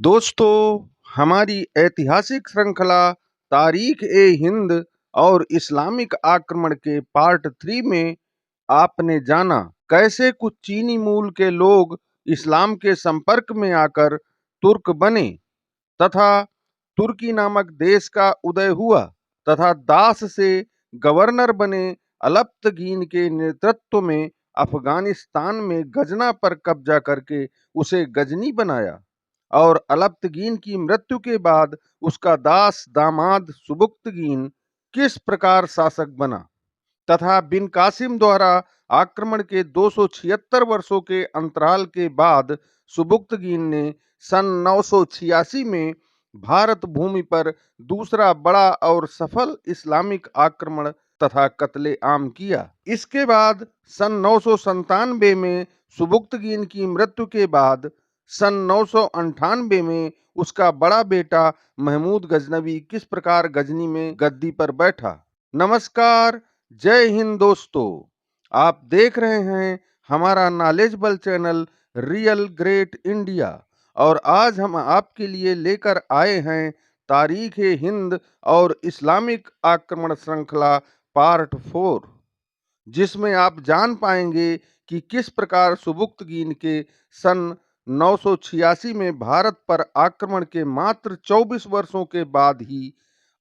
दोस्तों, हमारी ऐतिहासिक श्रृंखला तारीख-ए-हिंद और इस्लामिक आक्रमण के पार्ट 3 में आपने जाना कैसे कुछ चीनी मूल के लोग इस्लाम के संपर्क में आकर तुर्क बने तथा तुर्की नामक देश का उदय हुआ तथा दास से गवर्नर बने अलप्तगीन के नेतृत्व में अफगानिस्तान में गजना पर कब्जा करके उसे गजनी बनाया और अलप्तगीन की मृत्यु के बाद उसका दास दामाद सुबुक्तगीन किस प्रकार शासक बना तथा बिन कासिम द्वारा आक्रमण के 276 वर्षों के अंतराल के बाद सुबुक्तगीन ने सन 986 में भारत भूमि पर दूसरा बड़ा और सफल इस्लामिक आक्रमण तथा कत्ले आम किया। इसके बाद सन 997 में सुबुक्तगीन की मृत्यु के बाद सन 998 में उसका बड़ा बेटा महमूद गजनवी किस प्रकार गजनी में गद्दी पर बैठा। नमस्कार, जय हिंद दोस्तों, आप देख रहे हैं हमारा knowledgeable channel real great India और आज हम आपके लिए लेकर आए हैं तारीख-ए-हिंद और इस्लामिक आक्रमण श्रृंखला पार्ट 4, जिसमें आप जान पाएंगे कि किस प्रकार सुबुक्तगीन के सन 986 में भारत पर आक्रमण के मात्र 24 वर्षों के बाद ही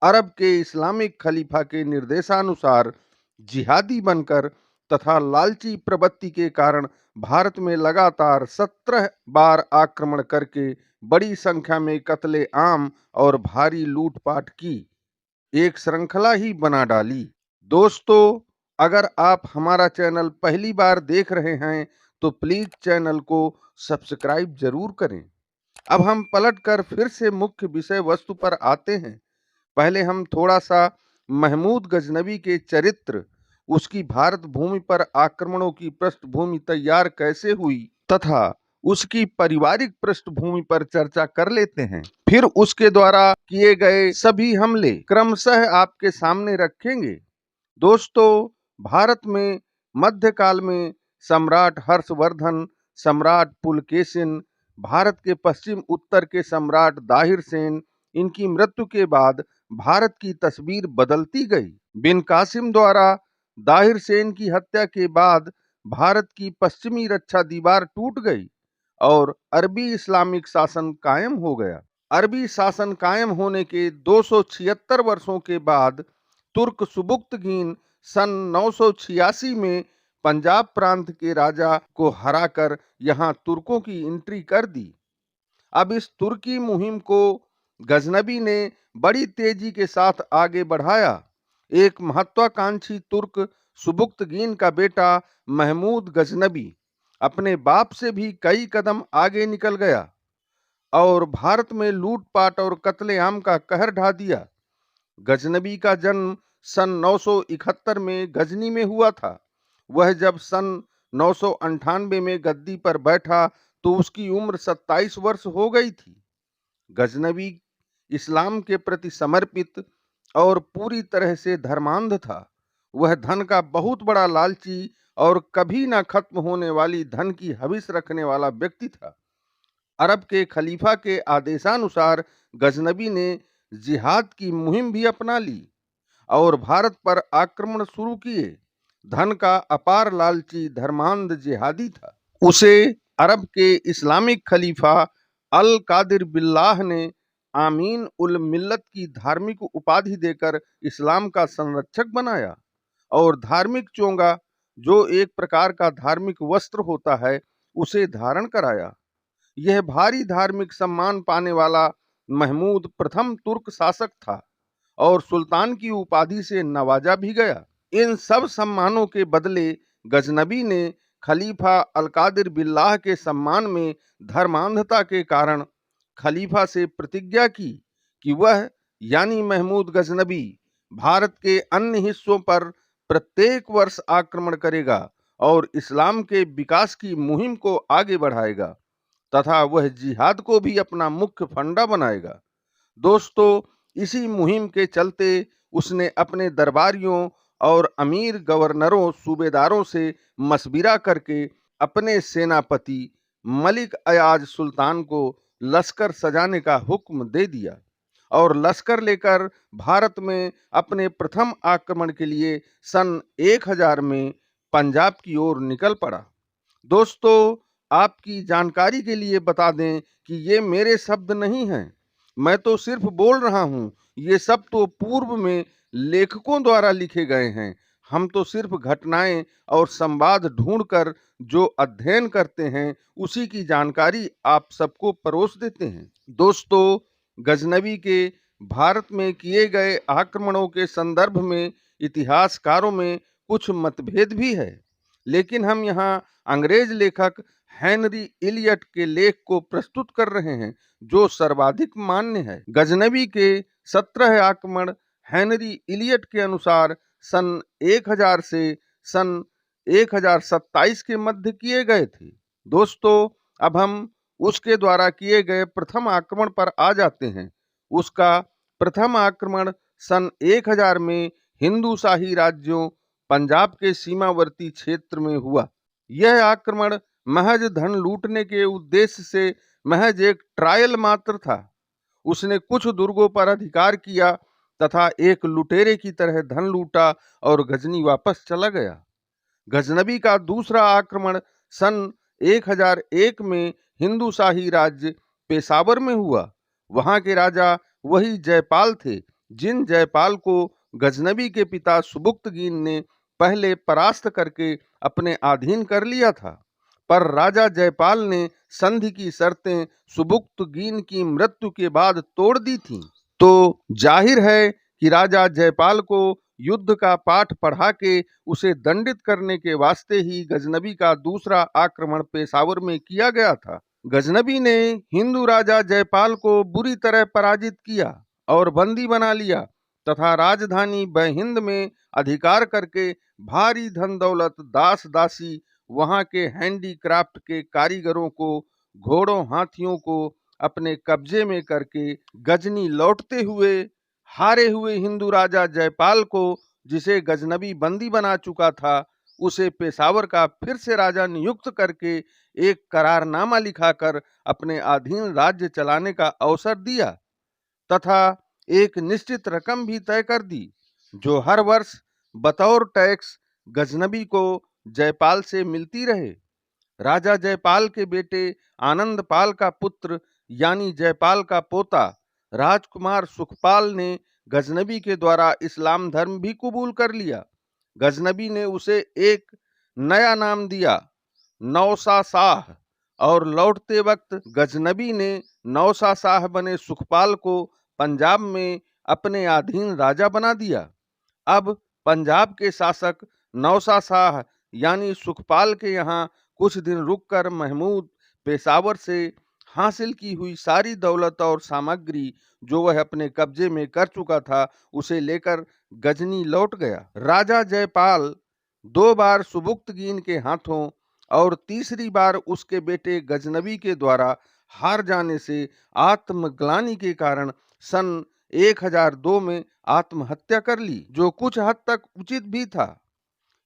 अरब के इस्लामिक खलीफा के निर्देशानुसार जिहादी बनकर तथा लालची प्रवृत्ति के कारण भारत में लगातार 17 बार आक्रमण करके बड़ी संख्या में कत्ले आम और भारी लूटपाट की एक श्रृंखला ही बना डाली। दोस्तों, अगर आप हमारा चैनल पहली बार देख रहे हैं तो प्लीज चैनल को सब्सक्राइब जरूर करें। अब हम पलटकर फिर से मुख्य विषय वस्तु पर आते हैं। पहले हम थोड़ा सा महमूद गजनवी के चरित्र, उसकी भारत भूमि पर आक्रमणों की पृष्ठभूमि तैयार कैसे हुई तथा उसकी पारिवारिक पृष्ठभूमि पर चर्चा कर लेते हैं। फिर उसके द्वारा किए गए सभी हमले क्रमशः आपके सामने रखेंगे। दोस्तों, भारत में मध्यकाल में सम्राट हर्षवर्धन, सम्राट पुलकेशिन, भारत के पश्चिम उत्तर के सम्राट दाहिर सेन, इनकी मृत्यु के बाद भारत की तस्वीर बदलती गई। बिन कासिम द्वारा दाहिर सेन की हत्या के बाद भारत की पश्चिमी रक्षा दीवार टूट गई और अरबी इस्लामिक शासन कायम हो गया। अरबी शासन कायम होने के 276 वर्षों के बाद तुर्क सुबुक्तगीन सन 986 में पंजाब प्रांत के राजा को हराकर यहाँ तुर्कों की एंट्री कर दी। अब इस तुर्की मुहिम को गजनवी ने बड़ी तेजी के साथ आगे बढ़ाया। एक महत्वाकांक्षी तुर्क सुबुक्तगीन का बेटा महमूद गजनवी अपने बाप से भी कई कदम आगे निकल गया और भारत में लूटपाट और कत्लेआम का कहर ढा दिया। गजनवी का जन्म सन 971 में गजनी में हुआ था। वह जब सन 998 में गद्दी पर बैठा तो उसकी उम्र 27 वर्ष हो गई थी। गजनवी इस्लाम के प्रति समर्पित और पूरी तरह से धर्मांध था। वह धन का बहुत बड़ा लालची और कभी ना खत्म होने वाली धन की हविस रखने वाला व्यक्ति था। अरब के खलीफा के आदेशानुसार गजनवी ने जिहाद की मुहिम भी अपना ली और भारत पर आक्रमण शुरू किए। धन का अपार लालची धर्मांध जिहादी था। उसे अरब के इस्लामिक खलीफा अल कादिर बिल्लाह ने आमीन उल मिल्लत की धार्मिक उपाधि देकर इस्लाम का संरक्षक बनाया और धार्मिक चोंगा, जो एक प्रकार का धार्मिक वस्त्र होता है, उसे धारण कराया। यह भारी धार्मिक सम्मान पाने वाला महमूद प्रथम तुर्क शासक था और सुल्तान की उपाधि से नवाजा भी गया। इन सब सम्मानों के बदले गजनवी ने खलीफा अलकादिर बिल्लाह के सम्मान में धर्मांधता के कारण खलीफा से प्रतिज्ञा की कि वह यानी महमूद गजनवी भारत के अन्य हिस्सों पर प्रत्येक वर्ष आक्रमण करेगा और इस्लाम के विकास की मुहिम को आगे बढ़ाएगा तथा वह जिहाद को भी अपना मुख्य फंडा बनाएगा। दोस्तों, इसी मुहिम के चलते उसने अपने दरबारियों और अमीर गवर्नरों सूबेदारों से मशविरा करके अपने सेनापति मलिक अयाज सुल्तान को लश्कर सजाने का हुक्म दे दिया और लश्कर लेकर भारत में अपने प्रथम आक्रमण के लिए सन 1000 में पंजाब की ओर निकल पड़ा। दोस्तों, आपकी जानकारी के लिए बता दें कि ये मेरे शब्द नहीं हैं, मैं तो सिर्फ बोल रहा हूँ। ये सब तो पूर्व में लेखकों द्वारा लिखे गए हैं। हम तो सिर्फ घटनाएं और संवाद ढूंढकर जो अध्ययन करते हैं उसी की जानकारी आप सबको परोस देते हैं। दोस्तों, गजनबी के भारत में किए गए आक्रमणों के संदर्भ में इतिहासकारों में कुछ मतभेद भी है, लेकिन हम यहाँ अंग्रेज लेखक हेनरी इलियट के लेख को प्रस्तुत कर रहे हैं जो सर्वाधिक मान्य है। गजनबी के 17 आक्रमण हेनरी इलियट के अनुसार सन 1000 से सन 1027 के मध्य किए गए थे। दोस्तों, अब हम उसके द्वारा किए गए प्रथम आक्रमण पर आ जाते हैं। उसका प्रथम आक्रमण सन 1000 में हिंदू शाही राज्यों पंजाब के सीमावर्ती क्षेत्र में हुआ। यह आक्रमण महज धन लूटने के उद्देश्य से महज एक ट्रायल मात्र था। उसने कुछ दुर्गों पर अधिकार किया तथा एक लुटेरे की तरह धन लूटा और गजनी वापस चला गया। गजनबी का दूसरा आक्रमण सन 1001 में हिंदू शाही राज्य पेशावर में हुआ। वहां के राजा वही जयपाल थे जिन जयपाल को गजनबी के पिता सुबुक्तगीन ने पहले परास्त करके अपने अधीन कर लिया था, पर राजा जयपाल ने संधि की शर्तें सुबुक्तगीन की मृत्यु के बाद तोड़ दी थीं। तो जाहिर है कि राजा जयपाल को युद्ध का पाठ पढ़ा के उसे दंडित करने के वास्ते ही गजनबी का दूसरा आक्रमण पेशावर में किया गया था। गजनबी ने हिंदू राजा जयपाल को बुरी तरह पराजित किया और बंदी बना लिया तथा राजधानी बहिंद में अधिकार करके भारी धन दौलत, दास दासी, वहां के हैंडीक्राफ्ट के कारीगरों को, घोड़ों हाथियों को अपने कब्जे में करके गजनी लौटते हुए हारे हुए हिंदू राजा जयपाल को, जिसे गजनबी बंदी बना चुका था, उसे पेशावर का फिर से राजा नियुक्त करके एक करारनामा लिखाकर अपने अधीन राज्य चलाने का अवसर दिया तथा एक निश्चित रकम भी तय कर दी जो हर वर्ष बतौर टैक्स गजनबी को जयपाल से मिलती रहे। राजा जयपाल के बेटे आनंदपाल का पुत्र यानी जयपाल का पोता राजकुमार सुखपाल ने गजनबी के द्वारा इस्लाम धर्म भी कबूल कर लिया। गजनबी ने उसे एक नया नाम दिया, नौसा शाह, और लौटते वक्त गजनबी ने नौसा शाह बने सुखपाल को पंजाब में अपने अधीन राजा बना दिया। अब पंजाब के शासक नौसा शाह यानी सुखपाल के यहाँ कुछ दिन रुककर महमूद पेशावर से हासिल की हुई सारी दौलत और सामग्री जो वह अपने कब्जे में कर चुका था उसे लेकर गजनी लौट गया। राजा जयपाल 2 बार सुबुक्तगीन के हाथों और तीसरी बार उसके बेटे गजनबी के द्वारा हार जाने से आत्मग्लानि के कारण सन 1002 में आत्महत्या कर ली, जो कुछ हद तक उचित भी था।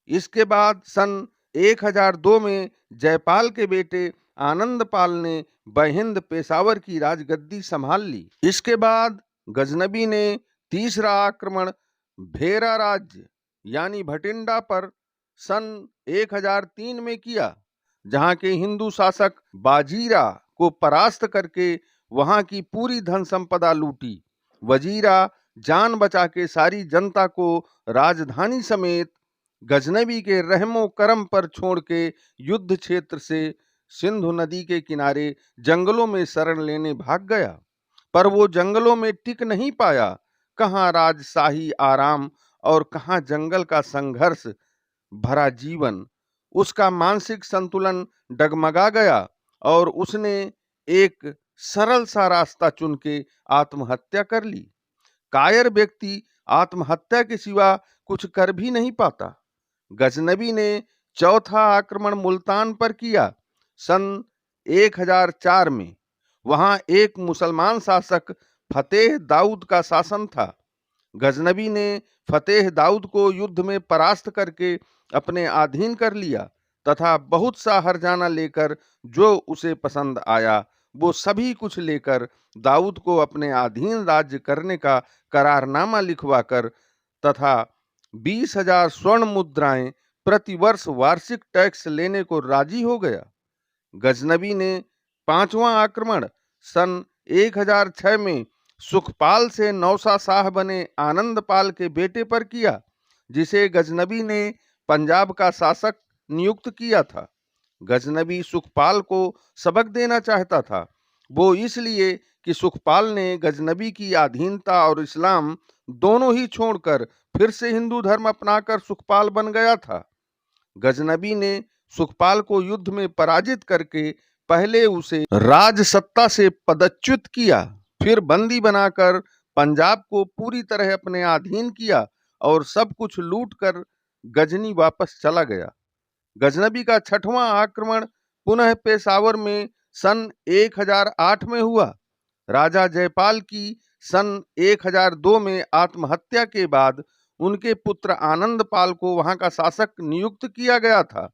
इसके बाद सन 1002 में जयपाल के बेटे आनंदपाल ने बहिंद पेशावर की राजगद्दी संभाल ली। इसके बाद गजनबी ने तीसरा आक्रमण भेरा राज्य यानी भटिंडा पर सन 1003 में किया, जहां के हिंदू शासक बाजीरा को परास्त करके वहां की पूरी धन संपदा लूटी। वजीरा जान बचा के सारी जनता को राजधानी समेत गजनबी के रहमो करम पर छोड़ के युद्ध क्षेत्र से सिंधु नदी के किनारे जंगलों में शरण लेने भाग गया, पर वो जंगलों में टिक नहीं पाया। कहाँ राजशाही आराम और कहाँ जंगल का संघर्ष भरा जीवन। उसका मानसिक संतुलन डगमगा गया और उसने एक सरल सा रास्ता चुन के आत्महत्या कर ली। कायर व्यक्ति आत्महत्या के सिवा कुछ कर भी नहीं पाता। गजनबी ने चौथा आक्रमण मुल्तान पर किया सन 1004 में। वहां एक मुसलमान शासक फतेह दाऊद का शासन था। गजनबी ने फतेह दाऊद को युद्ध में परास्त करके अपने अधीन कर लिया तथा बहुत सा हरजाना लेकर जो उसे पसंद आया वो सभी कुछ लेकर दाऊद को अपने अधीन राज्य करने का करारनामा लिखवाकर तथा 20,000 स्वर्ण मुद्राएं प्रतिवर्ष वार्षिक टैक्स लेने को राजी हो गया। गजनबी ने पांचवां आक्रमण सन 1006 में सुखपाल से नौसा शाह बने आनंदपाल के बेटे पर किया, जिसे गजनबी ने पंजाब का शासक नियुक्त किया था। गजनबी सुखपाल को सबक देना चाहता था, वो इसलिए कि सुखपाल ने गजनबी की अधीनता और इस्लाम दोनों ही छोड़कर फिर से हिंदू धर्म अपनाकर सुखपाल बन गया था। गजनबी ने सुखपाल को युद्ध में पराजित करके पहले उसे राजसत्ता से पदच्युत किया, फिर बंदी बनाकर पंजाब को पूरी तरह अपने अधीन किया और सब कुछ लूट कर गजनी वापस चला गया। गजनबी का छठवां आक्रमण पुनः पेशावर में सन 1008 में हुआ। राजा जयपाल की सन 1002 में आत्महत्या के बाद उनके पुत्र आनंदपाल को वहां का शासक नियुक्त किया गया था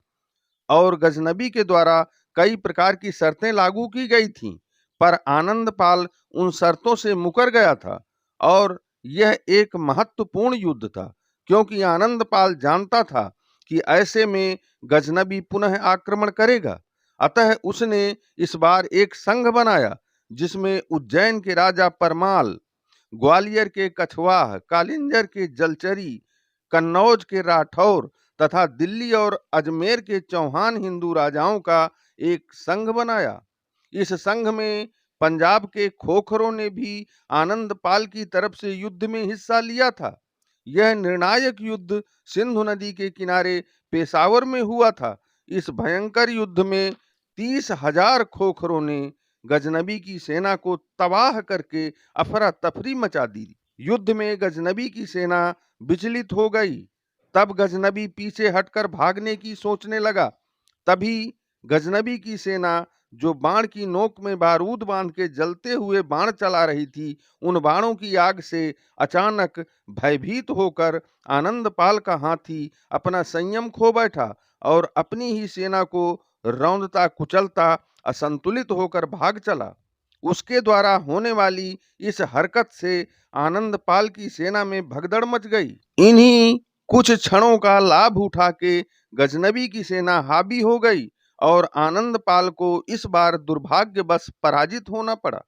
और गजनबी के द्वारा कई प्रकार की शर्तें लागू की गई थीं, पर आनंदपाल उन शर्तों से मुकर गया था और यह एक महत्वपूर्ण युद्ध था, क्योंकि आनंदपाल जानता था कि ऐसे में गजनबी पुनः आक्रमण करेगा। अतः उसने इस बार एक संघ बनाया जिसमें उज्जैन के राजा परमाल, ग्वालियर के कछवाह, कालिंजर के जलचरी, कन्नौज के राठौर तथा दिल्ली और अजमेर के चौहान हिंदू राजाओं का एक संघ बनाया। इस संघ में पंजाब के खोखरों ने भी आनंदपाल की तरफ से युद्ध में हिस्सा लिया था। यह निर्णायक युद्ध सिंधु नदी के किनारे पेशावर में हुआ था। इस भयंकर युद्ध में 30,000 खोखरों ने गजनबी की सेना को तबाह करके अफरा तफरी मचा दी। युद्ध में गजनबी की सेना विचलित हो गई। तब गजनबी पीछे हटकर भागने की सोचने लगा। तभी गजनबी की सेना जो बाण की नोक में बारूद बांध के जलते हुए बाण चला रही थी, उन बाणों की आग से अचानक भयभीत होकर आनंदपाल का हाथी अपना संयम खो बैठा और अपनी ही सेना को रौंदता कुचलता असंतुलित होकर भाग चला। उसके द्वारा होने वाली इस हरकत से आनंदपाल की सेना में भगदड़ मच गई। इन्हीं कुछ क्षणों का लाभ उठा के गजनबी की सेना हावी हो गई और आनंदपाल को इस बार दुर्भाग्यवश पराजित होना पड़ा।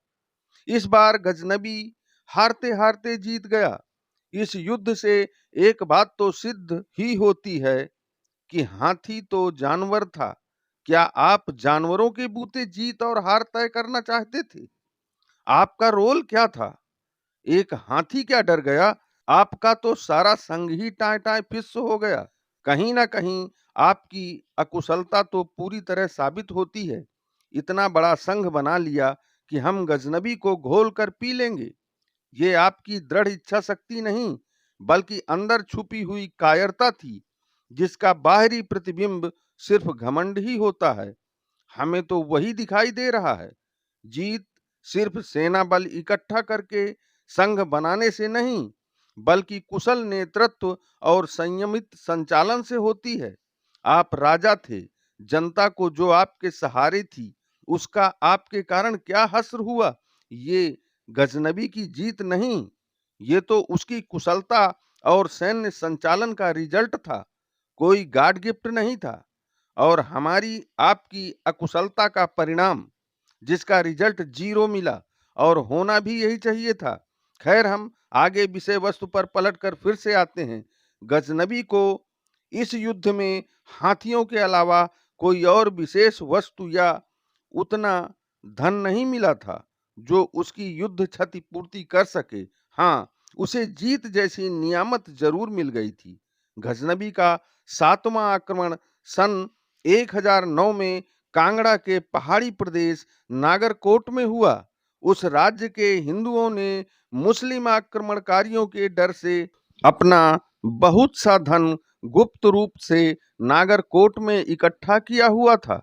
इस बार गजनबी हारते हारते जीत गया। इस युद्ध से एक बात तो सिद्ध ही होती है कि हाथी तो जानवर था। क्या आप जानवरों के बूते जीत और हार तय करना चाहते थे? आपका रोल क्या था? एक हाथी क्या डर गया? आपका तो सारा संग ही टाय टाय फिस हो गया। कहीं ना कहीं आपकी अकुशलता तो पूरी तरह साबित होती है। इतना बड़ा संघ बना लिया कि हम गजनबी को घोल कर पी लेंगे। ये आपकी दृढ़ इच्छा शक्ति नहीं, बल्कि अंदर छुपी हुई कायरता थी, जिसका बाहरी प्रतिबिंब सिर्फ घमंड ही होता है। हमें तो वही दिखाई दे रहा है। जीत सिर्फ सेना बल इकट्ठा करके संघ बनाने से नहीं, बल्कि कुशल नेतृत्व और संयमित संचालन से होती है। आप राजा थे, जनता को जो आपके सहारे थी, उसका आपके कारण क्या हश्र हुआ? ये गजनबी की जीत नहीं, ये तो उसकी कुशलता और सैन्य संचालन का रिजल्ट था, कोई गॉड गिफ्ट नहीं था। और हमारी आपकी अकुशलता का परिणाम, जिसका रिजल्ट 0 मिला, और होना भी यही चाहिए था। खैर, हम आगे विषय वस्तु पर पलटकर फिर से आते हैं। गजनबी को इस युद्ध में हाथियों के अलावा कोई और विशेष वस्तु या उतना धन नहीं मिला था जो उसकी युद्ध क्षतिपूर्ति कर सके। हाँ, उसे जीत जैसी नियामत जरूर मिल गई थी। गजनबी का 7वां आक्रमण सन 1009 में कांगड़ा के पहाड़ी प्रदेश नागरकोट में हुआ। उस राज्य के हिंदुओं ने मुस्लिम आक्रमणकारियों के डर से अपना बहुत सा धन गुप्त रूप से नागरकोट में इकट्ठा किया हुआ था।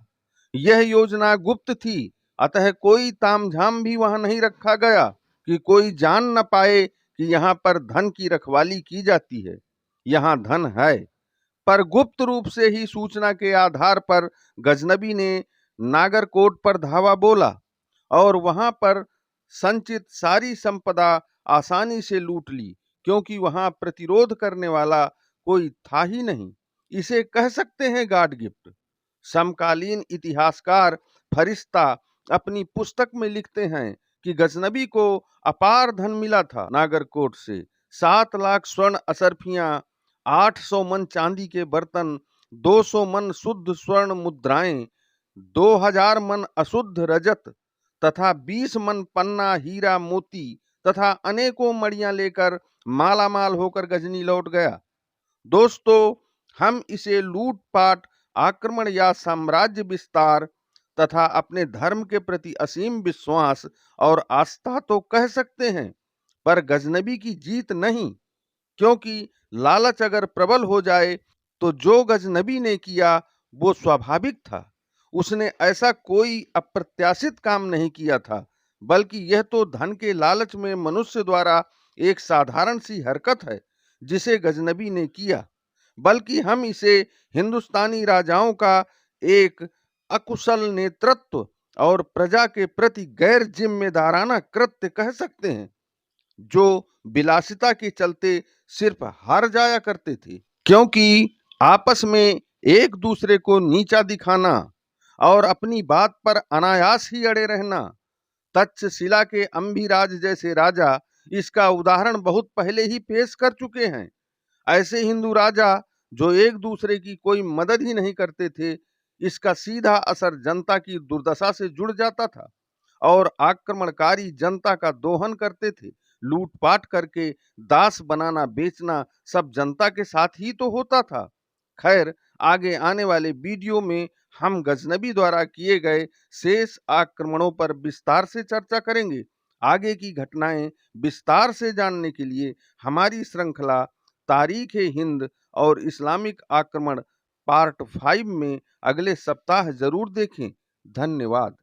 यह योजना गुप्त थी, अतः कोई तामझाम भी वहां नहीं रखा गया कि कोई जान न पाए कि यहाँ पर धन की रखवाली की जाती है। यहाँ धन है, पर गुप्त रूप से ही सूचना के आधार पर गजनबी ने नागरकोट पर धावा बोला और वहां पर संचित सारी संपदा आसानी से लूट ली, क्योंकि वहां प्रतिरोध करने वाला कोई था ही नहीं। इसे कह सकते हैं गॉड गिफ्ट। समकालीन इतिहासकार फरिश्ता अपनी पुस्तक में लिखते हैं कि गजनबी को अपार धन मिला था नागरकोट से। 7 लाख स्वर्ण असरफियां, 800 मन चांदी के बर्तन, 200 मन शुद्ध स्वर्ण मुद्राएं, 2000 मन अशुद्ध रजत तथा 20 मन पन्ना हीरा मोती तथा अनेकों मड़ियां लेकर मालामाल होकर गजनी लौट गया। दोस्तों, हम इसे लूटपाट, आक्रमण या साम्राज्य विस्तार तथा अपने धर्म के प्रति असीम विश्वास और आस्था तो कह सकते हैं, पर गजनबी की जीत नहीं। क्योंकि लालच अगर प्रबल हो जाए तो जो गजनबी ने किया वो स्वाभाविक था। उसने ऐसा कोई अप्रत्याशित काम नहीं किया था, बल्कि यह तो धन के लालच में मनुष्य द्वारा एक साधारण सी हरकत है जिसे गजनबी ने किया। बल्कि हम इसे हिंदुस्तानी राजाओं का एक अकुशल नेतृत्व और प्रजा के प्रति गैर जिम्मेदाराना कृत्य कह सकते हैं, जो विलासिता के चलते सिर्फ हार जाया करते थे। क्योंकि आपस में एक दूसरे को नीचा दिखाना और अपनी बात पर अनायास ही अड़े रहना। तक्षशिला के अम्भिराज जैसे राजा इसका उदाहरण बहुत पहले ही पेश कर चुके हैं। ऐसे हिंदू राजा जो एक दूसरे की कोई मदद ही नहीं करते थे, इसका सीधा असर जनता की दुर्दशा से जुड़ जाता था और आक्रमणकारी जनता का दोहन करते थे। लूटपाट करके दास बनाना बेचना सब जनता के साथ ही तो होता था। खैर, आगे आने वाले वीडियो में हम गजनबी द्वारा किए गए शेष आक्रमणों पर विस्तार से चर्चा करेंगे। आगे की घटनाएं विस्तार से जानने के लिए हमारी श्रृंखला तारीख ए हिंद और इस्लामिक आक्रमण पार्ट 5 में अगले सप्ताह जरूर देखें। धन्यवाद।